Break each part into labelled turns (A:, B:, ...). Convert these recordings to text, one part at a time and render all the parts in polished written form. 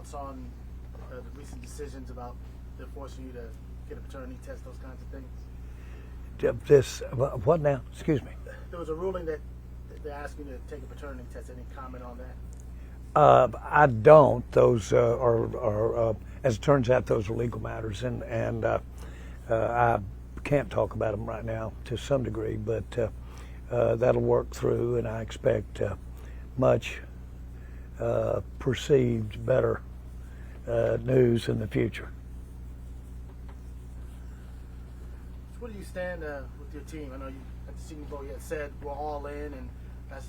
A: thoughts on the recent decisions about they're forcing you to get a paternity test, those kinds of things?
B: What now? Excuse me.
A: There was a ruling that they're asking you to take a paternity test. Any comment on that?
B: I don't. Those are as it turns out, those are legal matters, and I can't talk about them right now to some degree, but that'll work through, and I expect much perceived better news in the future.
A: So where do you stand with your team? I know you at the Senior Bowl you had said we're all in, and that's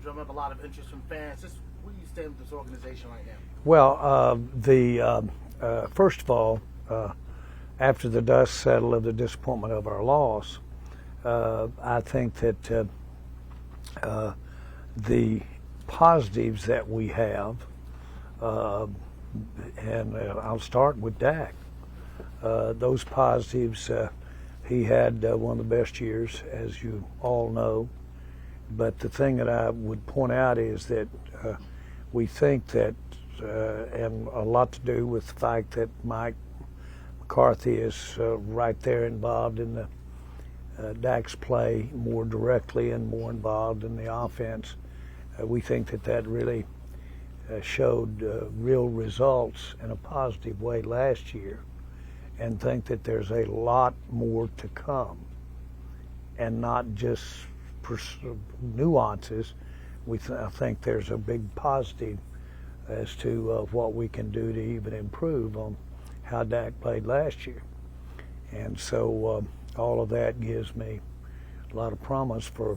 A: drummed up a lot of interest from fans. Just where do you stand with this organization right now?
B: Well, first of all, after the dust settled of the disappointment of our loss, I think that the positives that we have, and I'll start with Dak. Those positives, he had one of the best years, as you all know. But the thing that I would point out is that we think that, and a lot to do with the fact that Mike McCarthy is right there involved in the Dak's play more directly and more involved in the offense. We think that really showed real results in a positive way last year, and think that there's a lot more to come, and not just nuances. I think there's a big positive as to what we can do to even improve on how Dak played last year. And so all of that gives me a lot of promise for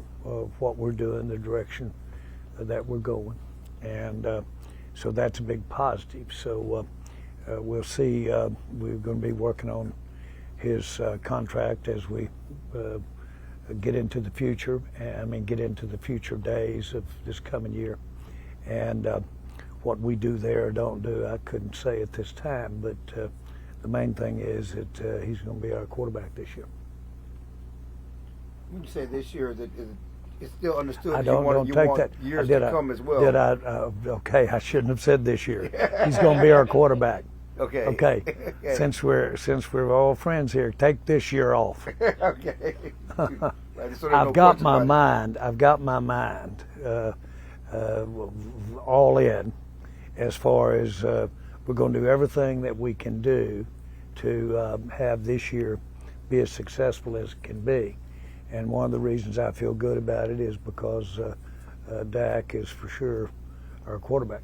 B: what we're doing, the direction that we're going. And so that's a big positive. So we'll see. We're going to be working on his contract as we get into the future. Get into the future days of this coming year. And what we do there or don't do, I couldn't say at this time. But the main thing is that he's going to be our quarterback this year.
C: When you say this year, that it's still understood.
B: I don't
C: you
B: take
C: want
B: that.
C: years to come as well.
B: Okay, I shouldn't have said this year. He's going to be our quarterback.
C: Okay.
B: Okay. Since we're all friends here, take this year off.
C: Okay.
B: I've got my mind all in, as far as we're going to do everything that we can do to have this year be as successful as it can be. And one of the reasons I feel good about it is because Dak is for sure our quarterback.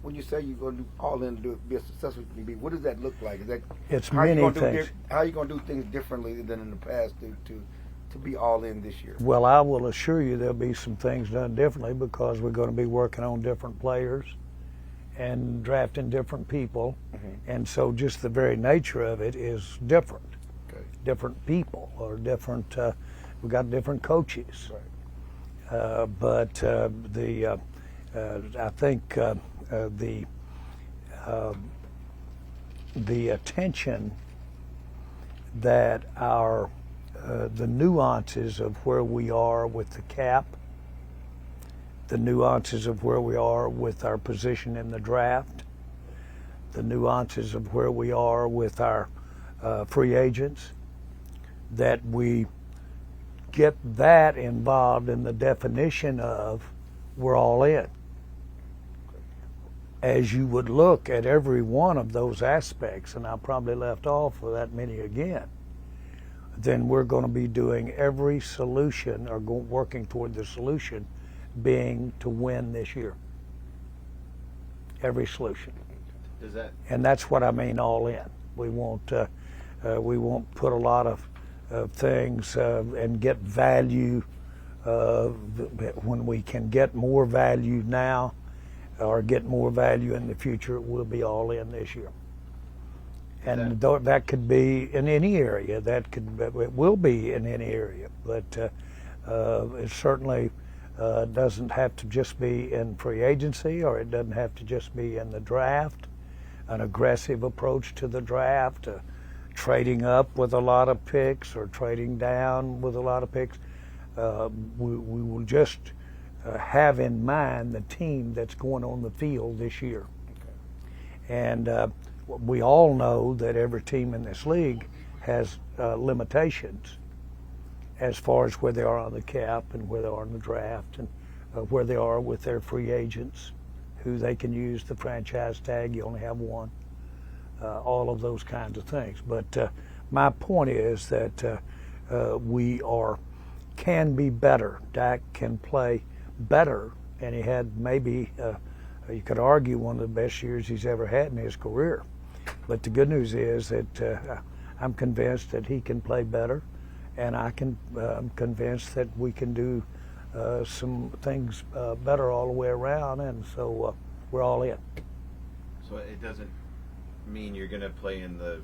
C: When you say you're going to do all in to do it, be as successful as you can be, what does that look like? Is that
B: it's many things.
C: How are you going to do things differently than in the past to be all in this year?
B: Well, I will assure you there'll be some things done differently, because we're going to be working on different players and drafting different people. Mm-hmm. And so just the very nature of it is different.
C: Okay. Different
B: people, or different, we've got different coaches.
C: Right.
B: But I think the attention that the nuances of where we are with the cap, the nuances of where we are with our position in the draft, the nuances of where we are with our free agents, that we get that involved in the definition of we're all in. As you would look at every one of those aspects, and I probably left off for that many again, then we're going to be doing every solution, or working toward the solution being to win this year. Every solution. And that's what I mean all in. We won't put a lot of things and get value when we can get more value now, or get more value in the future. We'll be all in this year. And that could be in any area. It will be in any area. But it certainly doesn't have to just be in free agency, or it doesn't have to just be in the draft. An aggressive approach to the draft, trading up with a lot of picks, or trading down with a lot of picks. We will just have in mind the team that's going on the field this year. And we all know that every team in this league has limitations as far as where they are on the cap and where they are in the draft and where they are with their free agents, who they can use the franchise tag. You only have one. All of those kinds of things. But my point is that we can be better. Dak can play better, and he had maybe, you could argue, one of the best years he's ever had in his career. But the good news is that I'm convinced that he can play better, and I'm convinced that we can do some things better all the way around, and so we're all in.
D: So it doesn't mean you're going to play in the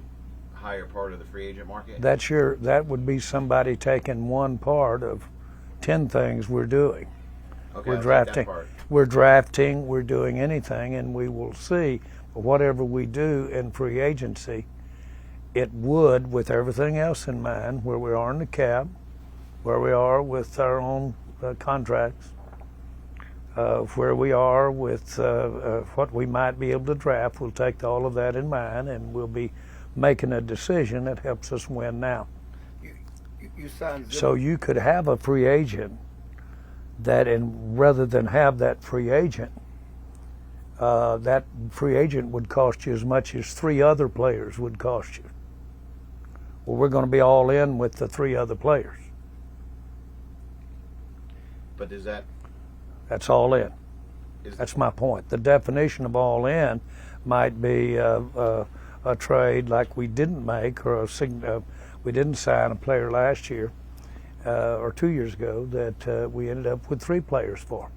D: higher part of the free agent market?
B: That would be somebody taking one part of 10 things we're doing.
D: Okay,
B: We're drafting, we're doing anything, and we will see whatever we do in free agency. It would, with everything else in mind, where we are in the cap, where we are with our own contracts, where we are with what we might be able to draft. We'll take all of that in mind, and we'll be making a decision that helps us win now.
C: You signed Zimmer.
B: So you could have a free agent that, and rather than have that free agent would cost you as much as 3 other players would cost you. Well, we're going to be all in with the 3 other players.
D: But is that...
B: That's all in. That's my point. The definition of all in might be a trade like we didn't make, or we didn't sign a player last year or 2 years ago that we ended up with 3 players for.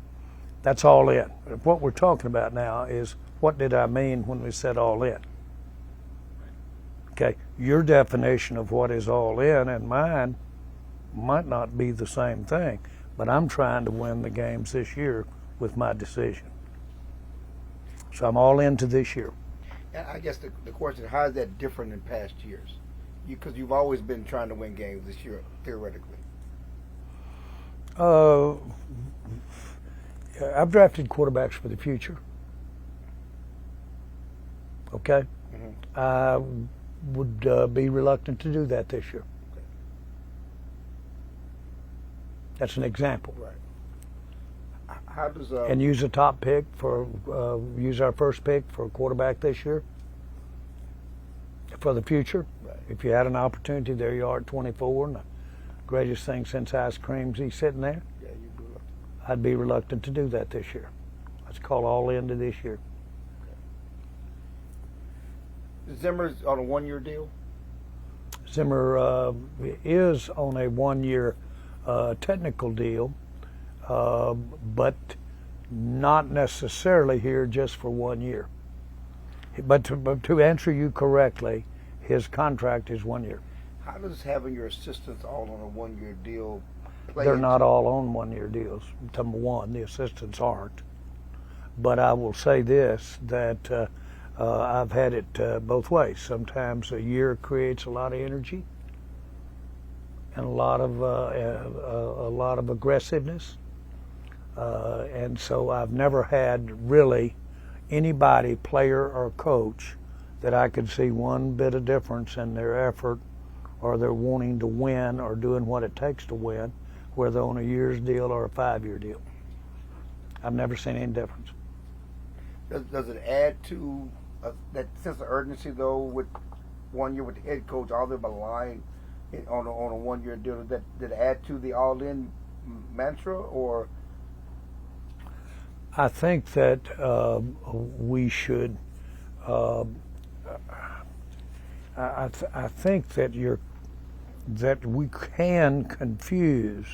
B: That's all in. What we're talking about now is, what did I mean when we said all in? Okay, your definition of what is all in and mine might not be the same thing, but I'm trying to win the games this year with my decision. So I'm all into this year.
C: And I guess the question, how is that different than past years? Because you've always been trying to win games this year, theoretically.
B: I've drafted quarterbacks for the future. Okay? Mm-hmm. I would be reluctant to do that this year.
C: Okay.
B: That's an example.
C: Right. How does
B: and use a top pick use our first pick for a quarterback this year for the future.
C: Right.
B: If you had an opportunity, there you are at 24, and the greatest thing since ice cream's he's sitting there.
C: Yeah, you'd be reluctant.
B: I'd be reluctant to do that this year. Let's call all into this year.
C: Zimmer's on a 1-year deal?
B: Zimmer is on a 1-year technical deal, but not necessarily here just for 1 year. But to answer you correctly, his contract is 1 year.
C: How does having your assistants all on a 1-year deal play?
B: They're not all on 1-year deals. Number one, the assistants aren't. But I will say this, that I've had it both ways. Sometimes a year creates a lot of energy and a lot of aggressiveness, and so I've never had really anybody, player or coach, that I could see one bit of difference in their effort or their wanting to win or doing what it takes to win, whether on a year's deal or a 5-year deal. I've never seen any difference.
C: Does it add to that sense of urgency, though, with 1 year with the head coach, all them aligned on a 1-year deal? Did it add to the all-in mantra, or?
B: I think that we should. I think that that we can confuse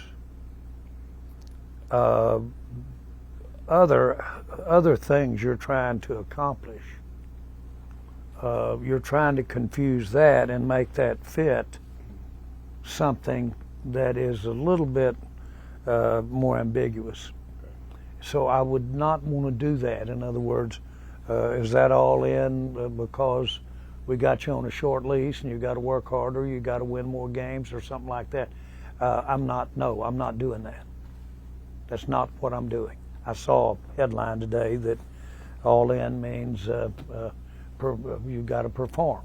B: other things you're trying to accomplish. You're trying to confuse that and make that fit something that is a little bit more ambiguous. So I would not want to do that. In other words, is that all in because we got you on a short leash and you got to work harder, you got to win more games or something like that? I'm not doing that. That's not what I'm doing. I saw a headline today that all in means perform.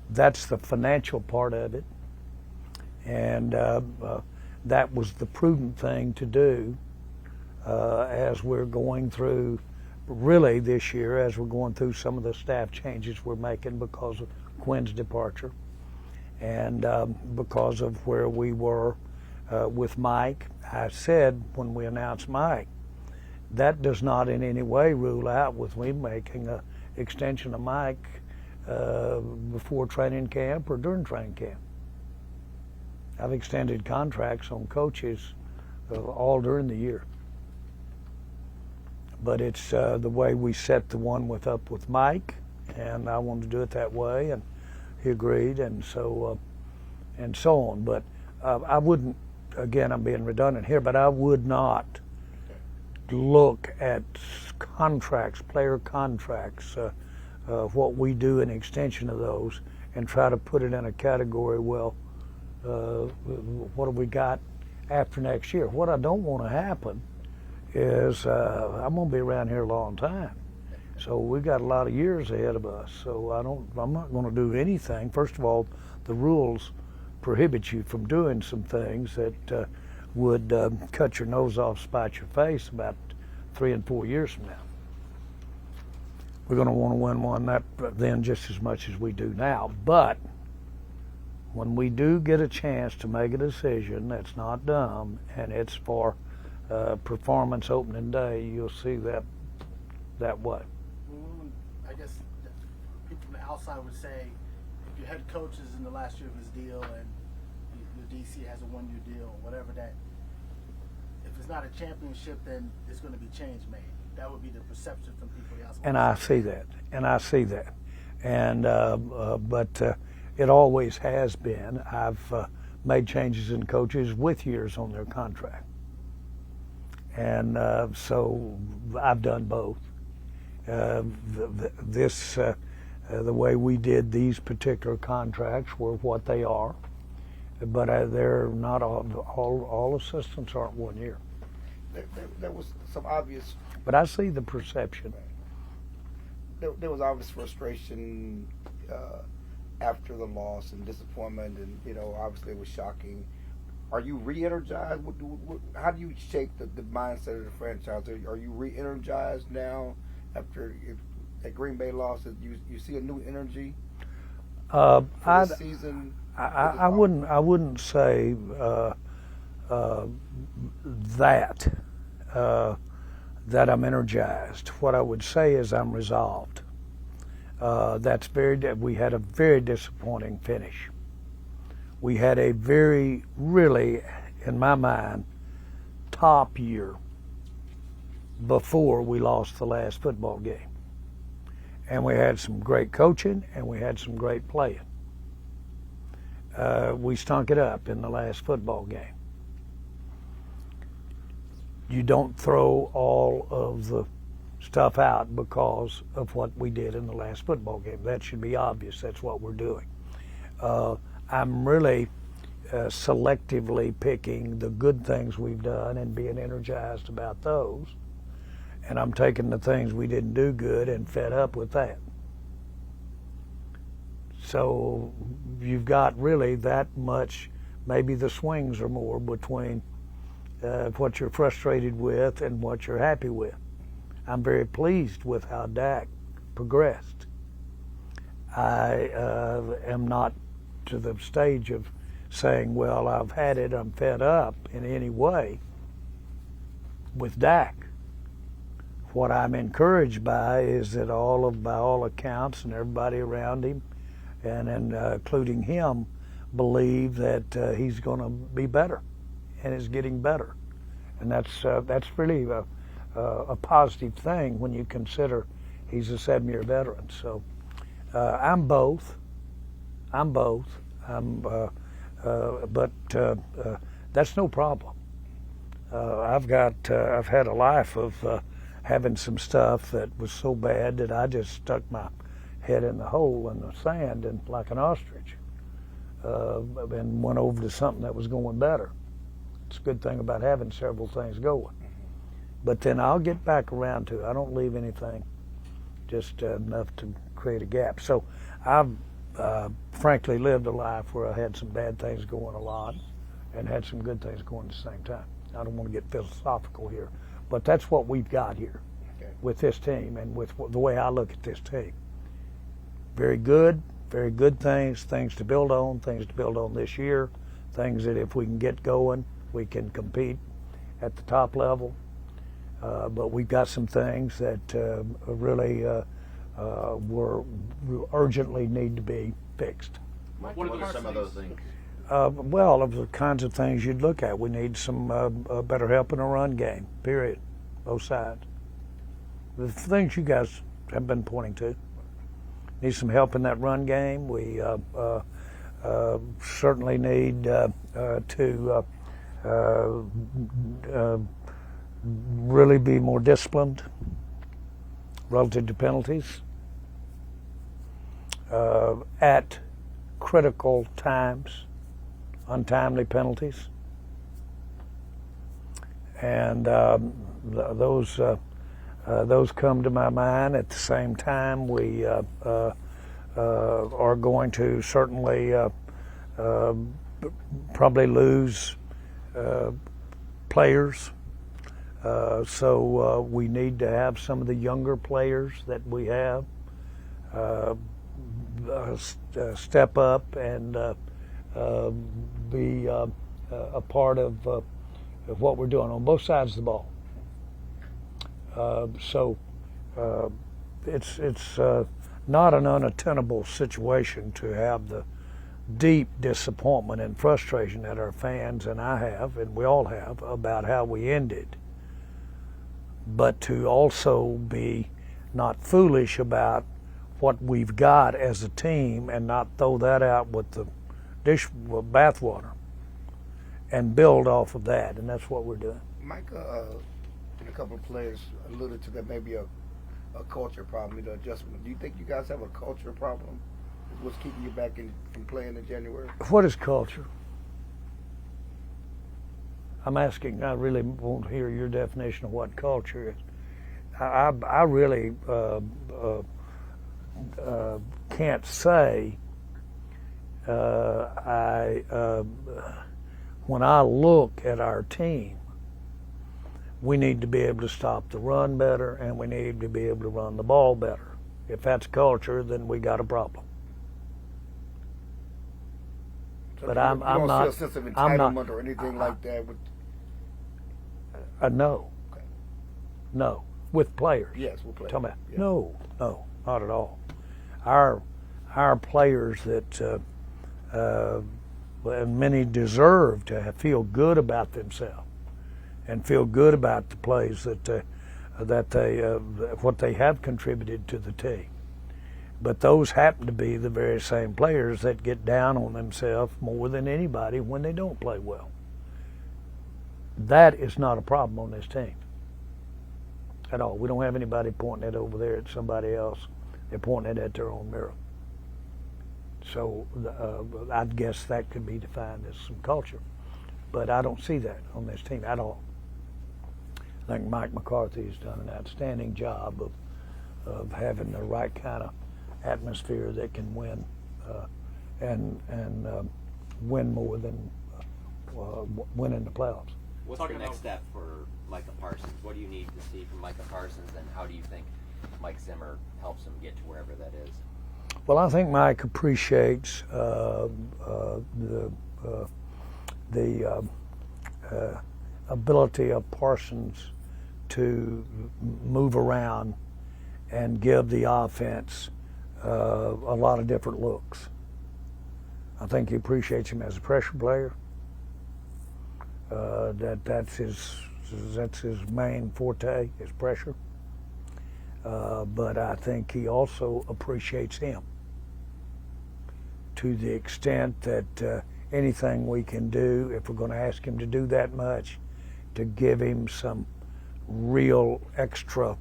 B: That's the financial part of it, and that was the prudent thing to do as we're going through. Really, this year, as we're going through some of the staff changes we're making because of Quinn's departure, and because of where we were with Mike. I said when we announced Mike, that does not in any way rule out with me making an extension of Mike before training camp or during training camp. I've extended contracts on coaches all during the year. But it's the way we set the one up with Mike, and I wanted to do it that way, and he agreed, and so on. But I wouldn't, again, I'm being redundant here, but I would not look at contracts, player contracts, what we do in extension of those, and try to put it in a category, well, what have we got after next year? What I don't want to happen is I'm going to be around here a long time. So we've got a lot of years ahead of us. So I'm not going to do anything. First of all, the rules prohibit you from doing some things that would cut your nose off, spite your face about 3 and 4 years from now. We're going to want to win one then just as much as we do now. But when we do get a chance to make a decision that's not dumb, and it's for performance opening day, you'll see that way.
A: I guess people from the outside would say if your head coach is in the last year of his deal and your DC has a 1-year deal, whatever that, if it's not a championship, then there's going to be change made. That would be the perception from people on the outside.
B: And I see that. And but it always has been. I've made changes in coaches with years on their contract. And so I've done both. The way we did these particular contracts were what they are, but they're not all assistants aren't 1 year.
C: There was some obvious.
B: But I see the perception.
C: There was obvious frustration after the loss and disappointment, and obviously it was shocking. Are you re-energized? How do you shake the mindset of the franchise? Are you re-energized now after that Green Bay loss? You see a new energy for this season?
B: I wouldn't say that I'm energized. What I would say is I'm resolved. We had a very disappointing finish. We had a really, in my mind, top year before we lost the last football game. And we had some great coaching, and we had some great playing. We stunk it up in the last football game. You don't throw all of the stuff out because of what we did in the last football game. That should be obvious. That's what we're doing. I'm really selectively picking the good things we've done and being energized about those. And I'm taking the things we didn't do good and fed up with that. So you've got really that much, maybe the swings are more between what you're frustrated with and what you're happy with. I'm very pleased with how Dak progressed. I am not to the stage of saying, well, I've had it, I'm fed up in any way with Dak. What I'm encouraged by is that by all accounts and everybody around him, and including him, believe that he's going to be better and is getting better. And that's really a positive thing when you consider he's a 7-year veteran. So I'm both. But that's no problem. I've had a life of having some stuff that was so bad that I just stuck my head in the hole in the sand and like an ostrich, and went over to something that was going better. It's a good thing about having several things going. But then I'll get back around to it. I don't leave anything just enough to create a gap. So I've frankly lived a life where I had some bad things going a lot and had some good things going at the same time. I don't want to get philosophical here, but that's what we've got here with this team and with the way I look at this team. Very good things to build on this year, things that if we can get going, we can compete at the top level. But we've got some things that really urgently need to be fixed.
D: What are some of those things?
B: Well, of the kinds of things you'd look at, we need some better help in a run game, period, both sides. The things you guys have been pointing to. Need some help in that run game. We certainly need to really be more disciplined relative to penalties at critical times, untimely penalties, and those come to my mind. At the same time, we are going to certainly probably lose players. So we need to have some of the younger players that we have step up and be a part of what we're doing on both sides of the ball. So it's not an unattainable situation to have the deep disappointment and frustration that our fans and I have, and we all have, about how we ended. But to also be not foolish about what we've got as a team and not throw that out with the bathwater and build off of that, and that's what we're doing.
C: Micah, and a couple of players alluded to that maybe a culture problem, adjustment. Do you think you guys have a culture problem? What's keeping you back from playing in January?
B: What is culture? I'm asking. I really won't hear your definition of what culture is. I really can't say. When I look at our team, we need to be able to stop the run better, and we need to be able to run the ball better. If that's culture, then we got a problem.
C: So
B: But
C: you
B: I'm
C: don't
B: not.
C: feel a sense of
B: I'm
C: entitlement
B: not,
C: or anything like that?
B: no.
C: Okay.
B: No. With players.
C: Yes, we'll play.
B: Talking about,
C: Yeah.
B: no, not at all. Our players that and many deserve to feel good about themselves and feel good about the plays that what they have contributed to the team. But those happen to be the very same players that get down on themselves more than anybody when they don't play well. That is not a problem on this team at all. We don't have anybody pointing it over there at somebody else. They're pointing it at their own mirror. So I'd guess that could be defined as some culture. But I don't see that on this team at all. I think Mike McCarthy has done an outstanding job of having the right kind of atmosphere that can win and win more than winning the playoffs.
E: What's the next step for Micah Parsons? What do you need to see from Micah Parsons, and how do you think Mike Zimmer helps him get to wherever that is?
B: Well, I think Mike appreciates the ability of Parsons to move around and give the offense a lot of different looks. I think he appreciates him as a pressure player. That's his main forte, is pressure. But I think he also appreciates him to the extent that anything we can do, if we're going to ask him to do that much, to give him some real extra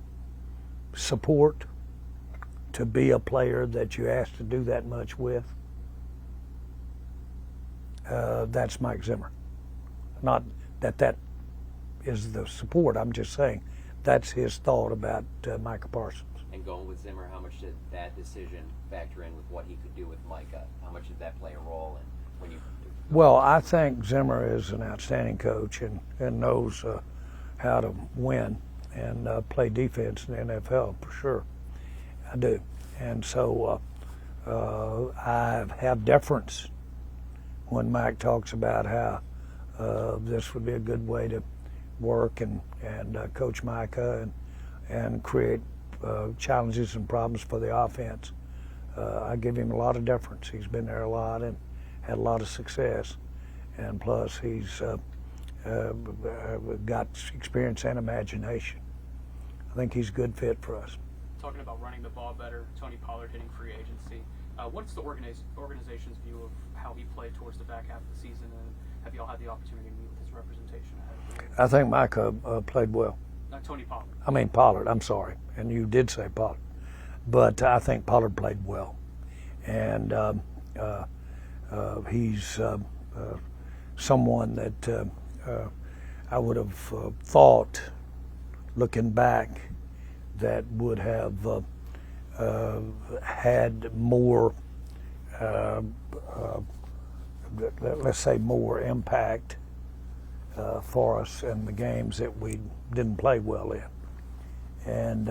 B: support to be a player that you ask to do that much with. That's Mike Zimmer. Not that is the support. I'm just saying that's his thought about Micah Parsons.
E: And going with Zimmer? How much did that decision factor in with what he could do with Micah? How much did that play a role in when you?
B: Well, I think Zimmer is an outstanding coach and knows how to win and play defense in the NFL for sure. I do. And so I have deference when Mike talks about how this would be a good way to work and coach Micah and create challenges and problems for the offense. I give him a lot of deference. He's been there a lot and had a lot of success. And plus, he's got experience and imagination. I think he's a good fit for us.
F: Talking about running the ball better, Tony Pollard hitting free agency. What's the organization's view of how he played towards the back half of the season, and have you all had the opportunity to meet with his representation ahead of the game?
B: I think Micah played well.
F: Tony Pollard.
B: I mean Pollard, I'm sorry. And you did say Pollard. But I think Pollard played well. And he's someone that I would have thought, looking back, that would have had more, let's say, more impact for us in the games that we didn't play well in. And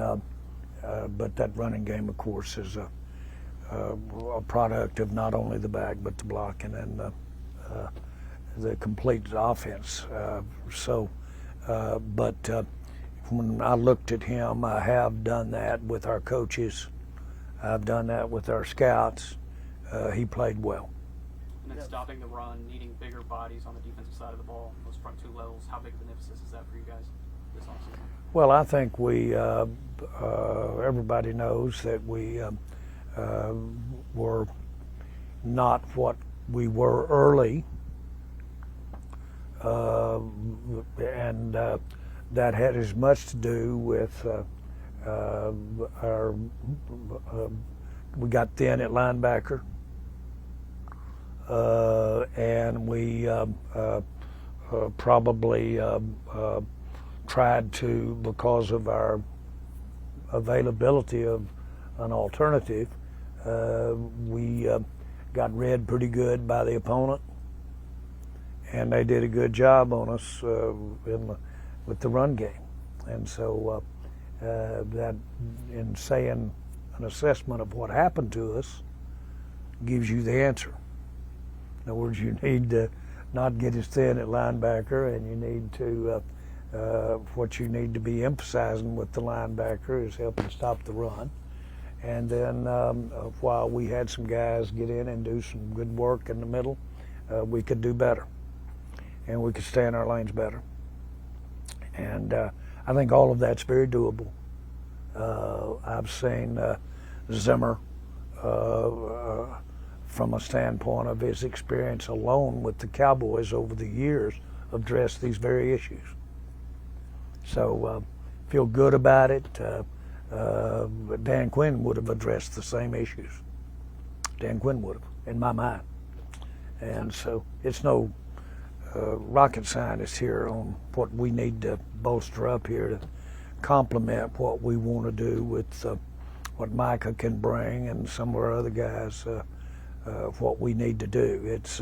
B: but that running game, of course, is a product of not only the back but the blocking and the complete offense. But when I looked at him, I have done that with our coaches. I've done that with our scouts. He played well.
F: And then stopping the run, needing bigger bodies on the defensive side of the ball, those front two levels. How big of an emphasis is that for you guys this offseason?
B: Well, I think we everybody knows that we were not what we were early, and that had as much to do with our we got thin at linebacker, and we probably tried to, because of our availability of an alternative, we got read pretty good by the opponent, and they did a good job on us with the run game. And so that, in saying an assessment of what happened to us, gives you the answer. In other words, you need to not get as thin at linebacker, and you need to what you need to be emphasizing with the linebacker is helping stop the run. And then while we had some guys get in and do some good work in the middle, we could do better, and we could stay in our lanes better. And I think all of that's very doable. I've seen Zimmer, from a standpoint of his experience alone with the Cowboys over the years, address these very issues. So feel good about it. Dan Quinn would have addressed the same issues. Dan Quinn would have, in my mind. And so it's no rocket scientist here on what we need to bolster up here to complement what we want to do with what Micah can bring and some of our other guys, what we need to do. It's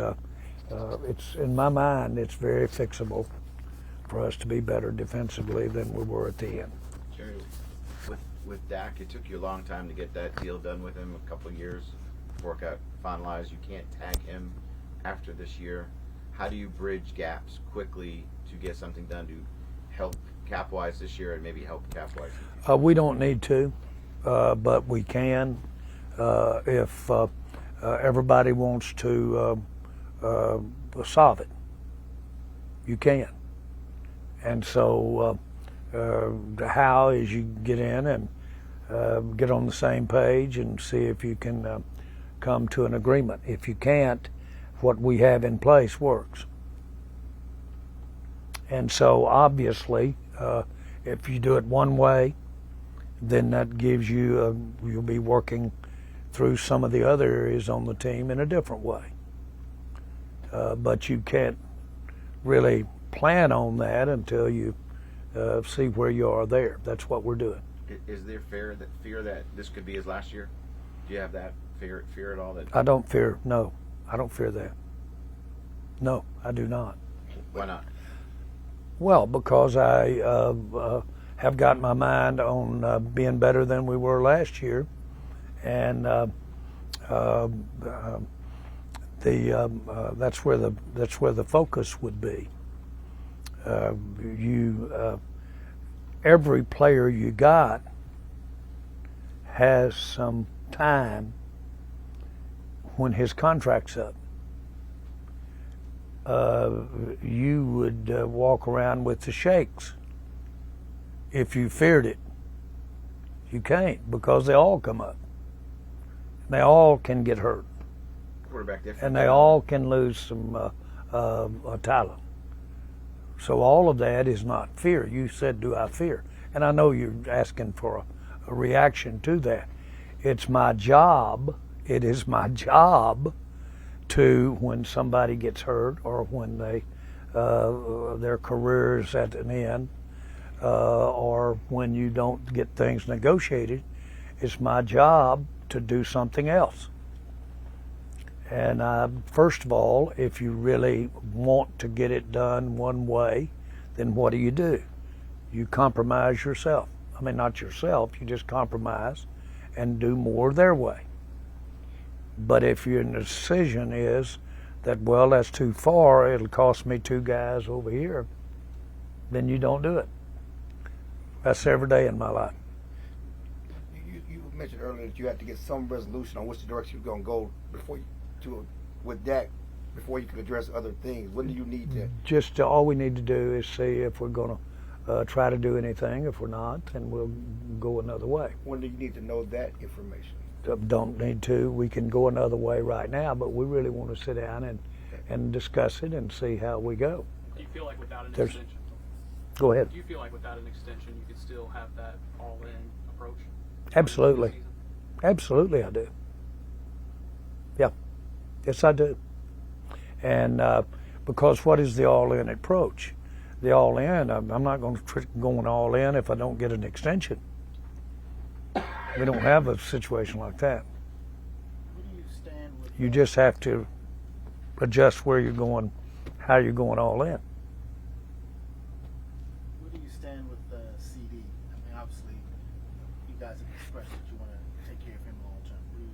B: in my mind, it's very fixable for us to be better defensively than we were at the end.
D: Jerry, with Dak, it took you a long time to get that deal done with him, a couple of years, work out, finalized. You can't tag him after this year. How do you bridge gaps quickly to get something done to help cap-wise this year and maybe help cap-wise?
B: We don't need to, but we can if everybody wants to solve it. You can. And so how is you get in and get on the same page and see if you can come to an agreement. If you can't, what we have in place works. And so obviously, if you do it one way, then that gives you, you'll be working through some of the other areas on the team in a different way. But you can't really plan on that until you see where you are there. That's what we're doing.
D: Is there fear that this could be his last year? Do you have that fear at all? That
B: I don't fear. No, I don't fear that. No, I do not.
D: Why not?
B: Well, because I have got my mind on being better than we were last year, and that's where the focus would be. Every player you got has some time when his contract's up. You would walk around with the shakes if you feared it. You can't, because they all come up. They all can get hurt.
D: Quarterback difference.
B: And they all can lose some talent. So all of that is not fear. You said, do I fear? And I know you're asking for a reaction to that. It's my job. It is my job to, when somebody gets hurt or when their career is at an end, or when you don't get things negotiated, it's my job to do something else. And first of all, if you really want to get it done one way, then what do? You compromise yourself. I mean, not yourself, you just compromise and do more their way. But if your decision is that, well, that's too far, it'll cost me 2 guys over here, then you don't do it. That's every day in my life.
C: You mentioned earlier that you had to get some resolution on which direction you're going to go with Dak before you could address other things. When do you need to?
B: Just all we need to do is see if we're going to try to do anything. If we're not, then we'll go another way.
C: When do you need to know that information?
B: Don't need to. We can go another way right now, but we really want to sit down and discuss it and see how we go.
F: Do you feel like without an extension?
B: Go ahead.
F: Do you feel like without an extension you could still have that all-in approach?
B: Absolutely. Absolutely I do. Yeah. Yes, I do. And because what is the all-in approach? The all-in, I'm not going to going all in if I don't get an extension. We don't have a situation like that.
A: Where do you stand with?
B: You just have to adjust where you're going, how you're going all in.
A: Where do you stand with CD? I mean, obviously, you guys have expressed that you want to take care of him long term. What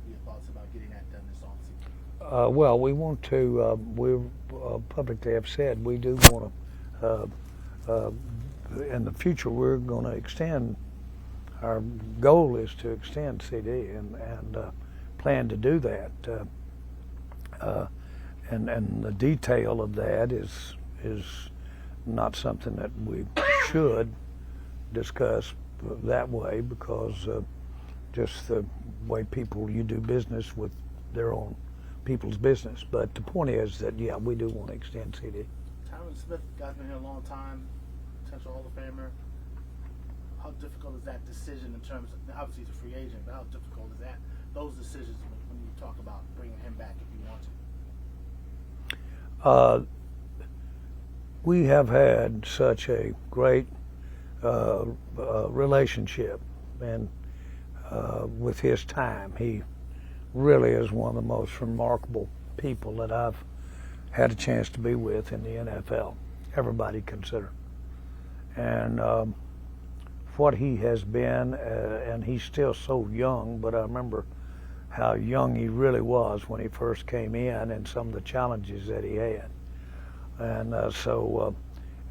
A: are your thoughts about getting that done this offseason?
B: Well, we want to. We publicly have said we do want to. In the future, we're going to extend. Our goal is to extend CD and plan to do that. And the detail of that is not something that we should discuss that way, because just the way you do business with their own people's business. But the point is that, yeah, we do want to extend CD.
A: Tyron Smith, guy's been here a long time, potential Hall of Famer. How difficult is that decision in terms of, obviously he's a free agent, but how difficult is that, those decisions when you talk about bringing him back if you want to?
B: We have had such a great relationship, and with his time, he really is one of the most remarkable people that I've had a chance to be with in the NFL, everybody considered. And what he has been, and he's still so young, but I remember how young he really was when he first came in and some of the challenges that he had. And so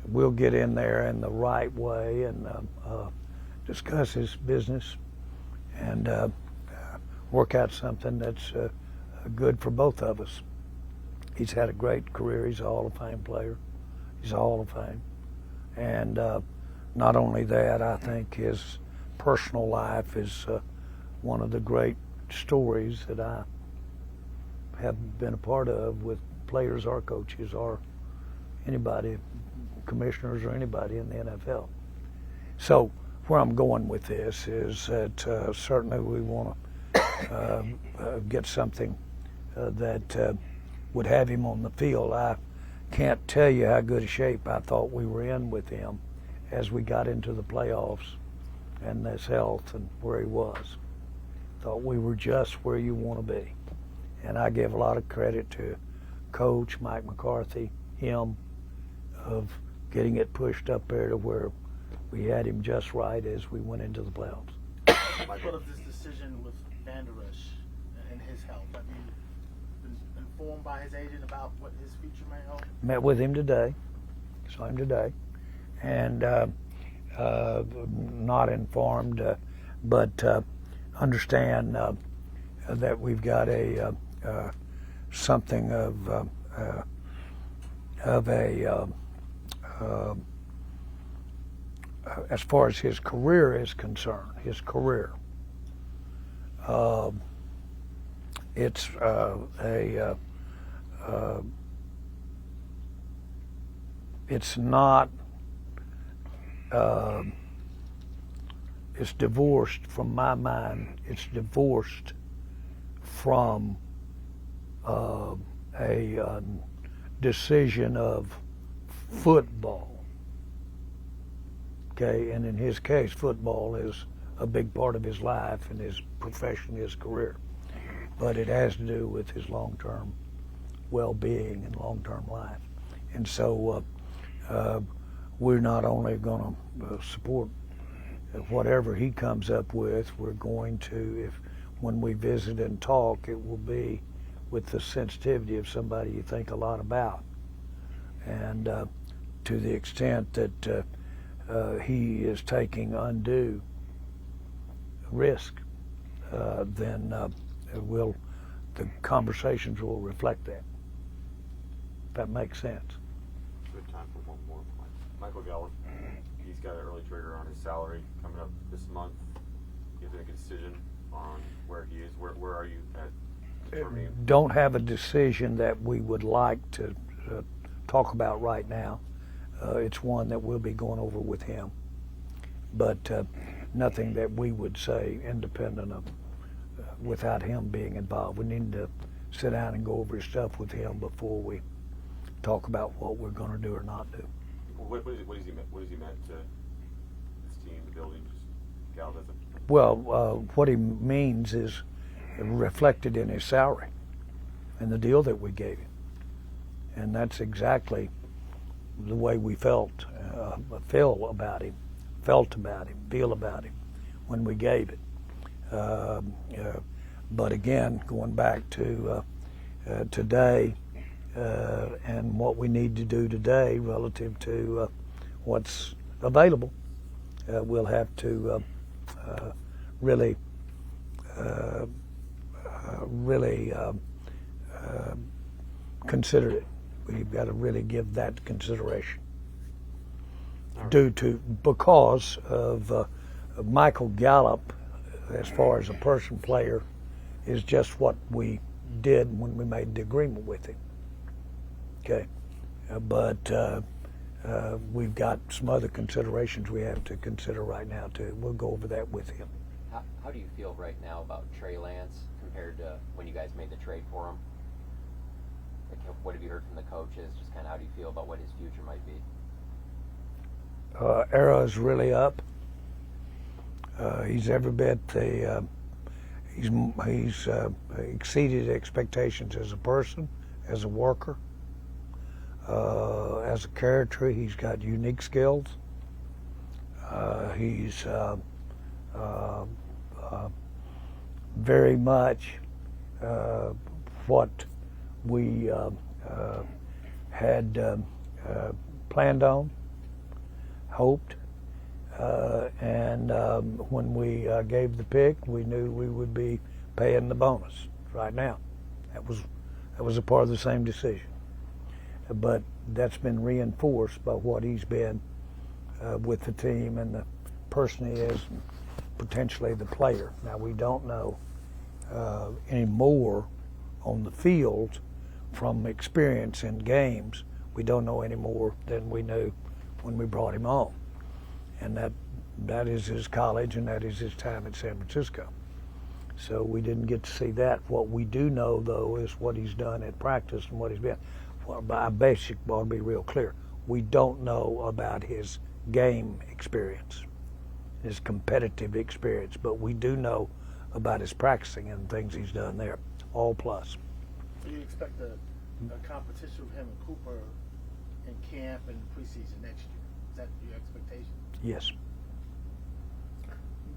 B: we'll get in there in the right way and discuss his business and work out something that's good for both of us. He's had a great career. He's a Hall of Fame player. He's a Hall of Fame. And not only that, I think his personal life is one of the great stories that I have been a part of with players or coaches or anybody, commissioners or anybody in the NFL. So where I'm going with this is that certainly we want to get something that would have him on the field. I can't tell you how good a shape I thought we were in with him as we got into the playoffs and his health and where he was. Thought we were just where you want to be. And I give a lot of credit to Coach Mike McCarthy, him, of getting it pushed up there to where we had him just right as we went into the playoffs.
A: What of this decision with Vander Esch and his health? Have you been informed by his agent about what his future may hold?
B: Met with him today, saw him today, and not informed, but understand that we've got a something of a as far as his career is concerned, it's it's not it's divorced from my mind. It's divorced from a decision of football. Okay, and in his case, football is a big part of his life and his profession, his career. But it has to do with his long-term well-being and long-term life. And so we're not only going to support whatever he comes up with, we're going to, when we visit and talk, it will be with the sensitivity of somebody you think a lot about. And to the extent that he is taking undue risk, then the conversations will reflect that. If that makes sense.
G: Good time for one more. Michael Gallup, he's got an early trigger on his salary coming up this month. You have to make a decision on where he is. Where are you at determining?
B: Don't have a decision that we would like to talk about right now. It's one that we'll be going over with him, but nothing that we would say independent of without him being involved. We need to sit down and go over his stuff with him before we talk about what we're going to do or not do.
G: What has he meant to this team, the building, just Gallup as a...
B: Well, what he means is reflected in his salary and the deal that we gave him, and that's exactly the way we feel about him when we gave it. But again, going back to today and what we need to do today relative to what's available, we'll have to really consider it. We've got to really give that consideration. Right. Because of Michael Gallup, as far as a player, is just what we did when we made the agreement with him. Okay, but we've got some other considerations we have to consider right now too. We'll go over that with him.
E: How do you feel right now about Trey Lance compared to when you guys made the trade for him? Like, what have you heard from the coaches? Just kind of how do you feel about what his future might be?
B: Era is really up. He's every bit he's exceeded expectations as a person, as a worker, as a character. He's got unique skills. He's very much what we had planned on, hoped, and when we gave the pick, we knew we would be paying the bonus right now. That was a part of the same decision, but that's been reinforced by what he's been with the team and the person he is, and potentially the player. Now we don't know any more on the field from experience in games. We don't know any more than we knew when we brought him on, and that is his college and that is his time at San Francisco. So we didn't get to see that. What we do know, though, is what he's done at practice and what he's been. Well, by basic, I want to be real clear. We don't know about his game experience. his competitive experience, but we do know about his practicing and things he's done there. All plus.
A: Do you expect a competition with him and Cooper in camp and preseason next year? Is that your expectation?
B: Yes.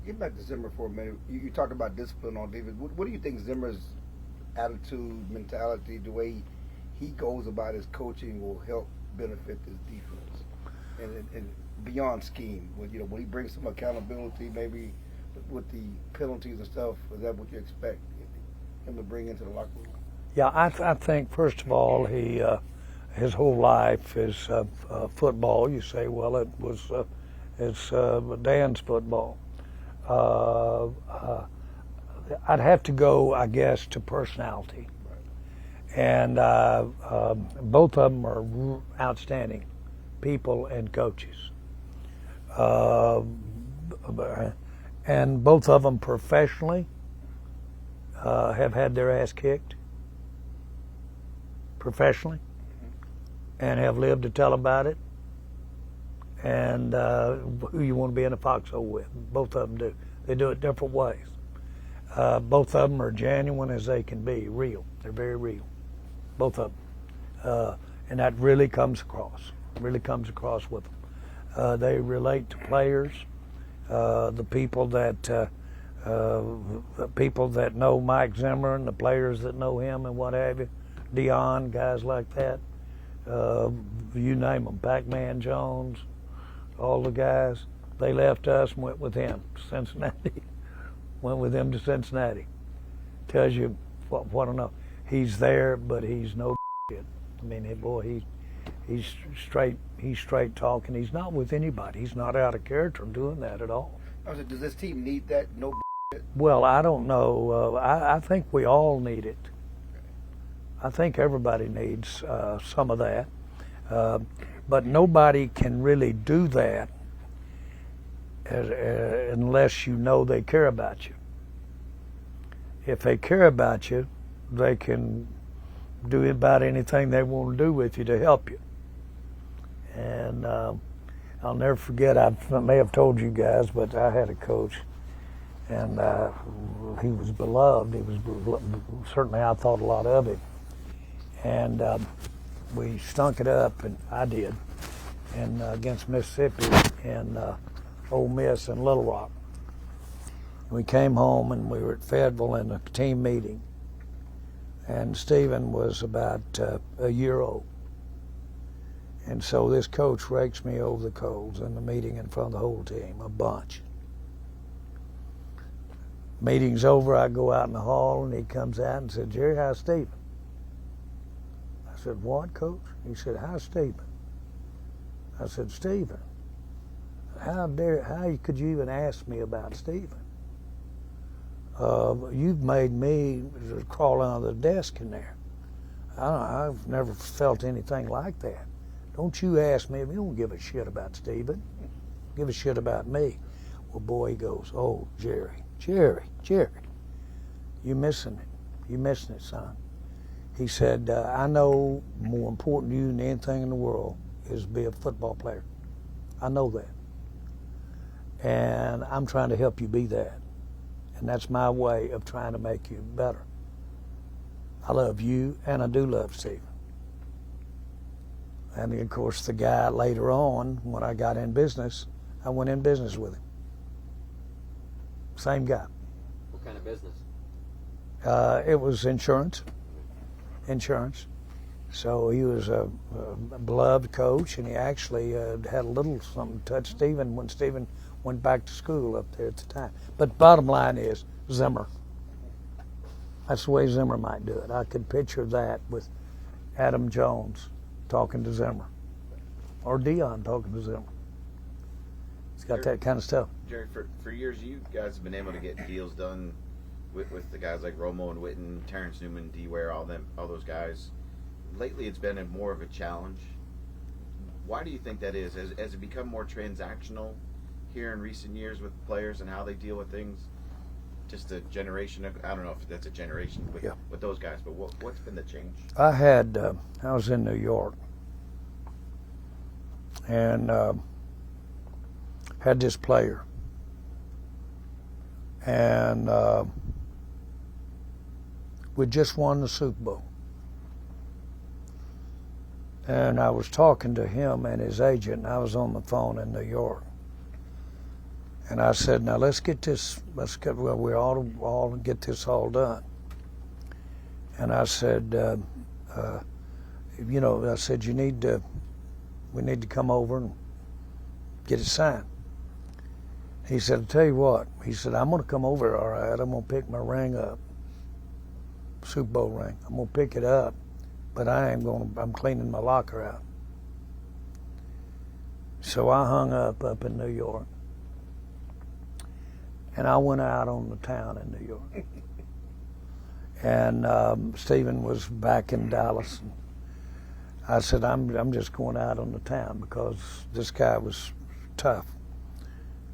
C: Get back to Zimmer for a minute. You talked about discipline on defense. What do you think Zimmer's attitude, mentality, the way he goes about his coaching will help benefit this defense? And beyond scheme, will he bring some accountability maybe with the penalties and stuff? Is that what you expect him to bring into the locker room?
B: Yeah, I think first of all he his whole life is football. You say, well, it's Dan's football. I'd have to go, I guess, to personality, and both of them are outstanding people and coaches, and both of them professionally have had their ass kicked professionally and have lived to tell about it, and who you want to be in a foxhole with. Both of them do. They do it different ways. Both of them are genuine as they can be, real. They're very real, both of them, and that really comes across with them. They relate to players, the people that know Mike Zimmer and the players that know him and what have you, Dion, guys like that, you name them, Pac-Man Jones, all the guys. They left us and went with him, Cincinnati. Went with him to Cincinnati. Tells you what I know. He's there, but he's no shit. I mean, boy, he's straight talking. He's not with anybody. He's not out of character doing that at all.
C: I said, does this team need that? No.
B: Well, I don't know. I think we all need it. I think everybody needs some of that. But nobody can really do that unless you know they care about you. If they care about you, they can do about anything they want to do with you to help you. And I'll never forget, I may have told you guys, but I had a coach, and he was beloved. He was certainly, I thought a lot of him. And we stunk it up, and I did, and against Mississippi and Ole Miss and Little Rock. We came home and we were at Fayetteville in a team meeting, and Stephen was about a year old. And so this coach rakes me over the coals in the meeting in front of the whole team, a bunch. Meeting's over, I go out in the hall, and he comes out and said, "Jerry, how's Stephen?" I said, "What, Coach?" He said, "How's Stephen?" I said, "Stephen? How could you even ask me about Stephen? You've made me crawl under the desk in there. I've never felt anything like that. Don't you ask me. You don't give a shit about Stephen. Give a shit about me." Well, boy, he goes, "Oh, Jerry, you missing it. You missing it, son." He said, "I know more important to you than anything in the world is to be a football player. I know that. And I'm trying to help you be that. And that's my way of trying to make you better. I love you, and I do love Stephen." And of course, the guy later on, when I got in business, I went in business with him. Same guy.
E: What kind of business?
B: It was insurance. So he was a beloved coach, and he actually had a little something to touch Stephen when Stephen went back to school up there at the time. But bottom line is Zimmer. That's the way Zimmer might do it. I could picture that with Adam Jones talking to Zimmer, or Dion talking to Zimmer. It's got that kind of stuff.
D: Jerry, for years you guys have been able to get deals done with the guys like Romo and Witten, Terrence Newman, D-Ware, all those guys. Lately, it's been more of a challenge. Why do you think that is? Has it become more transactional here in recent years with players and how they deal with things? Just a generation of, I don't know if that's a generation with those guys, but what's been the change?
B: I was in New York, and had this player, and we just won the Super Bowl. And I was talking to him and his agent, and I was on the phone in New York. And I said, now we all get this all done. And I said, I said, we need to come over and get it signed. He said, I'll tell you what. He said, I'm going to come over, all right. I'm going to pick my ring up, Super Bowl ring. I'm going to pick it up, but I'm cleaning my locker out. So I hung up in New York, and I went out on the town in New York. And Stephen was back in Dallas. And I said, I'm just going out on the town because this guy was tough.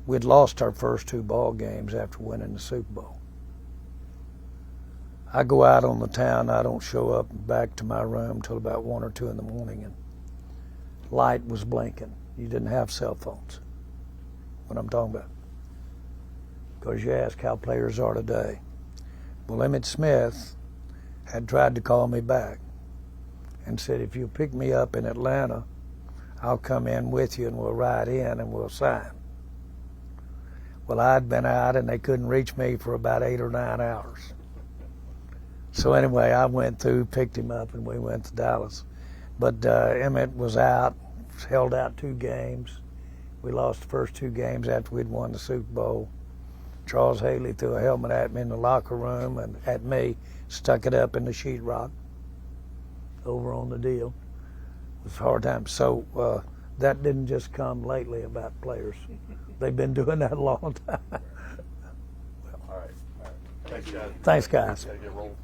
B: We'd lost our first 2 ball games after winning the Super Bowl. I go out on the town. I don't show up back to my room till about 1 or 2 in the morning, and light was blinking. You didn't have cell phones. What I'm talking about. Because you ask how players are today. Well, Emmitt Smith had tried to call me back and said, if you pick me up in Atlanta, I'll come in with you and we'll ride in and we'll sign. Well, I'd been out and they couldn't reach me for about 8 or 9 hours. So anyway, I went through, picked him up, and we went to Dallas. But Emmitt was out, held out 2 games. We lost the first 2 games after we'd won the Super Bowl. Charles Haley threw a helmet at me in the locker room and at me, stuck it up in the sheetrock over on the deal. It was a hard time. So that didn't just come lately about players. They've been doing that a long time.
G: All right. Thanks, guys.
B: Thanks, guys.
G: Gotta get rolling.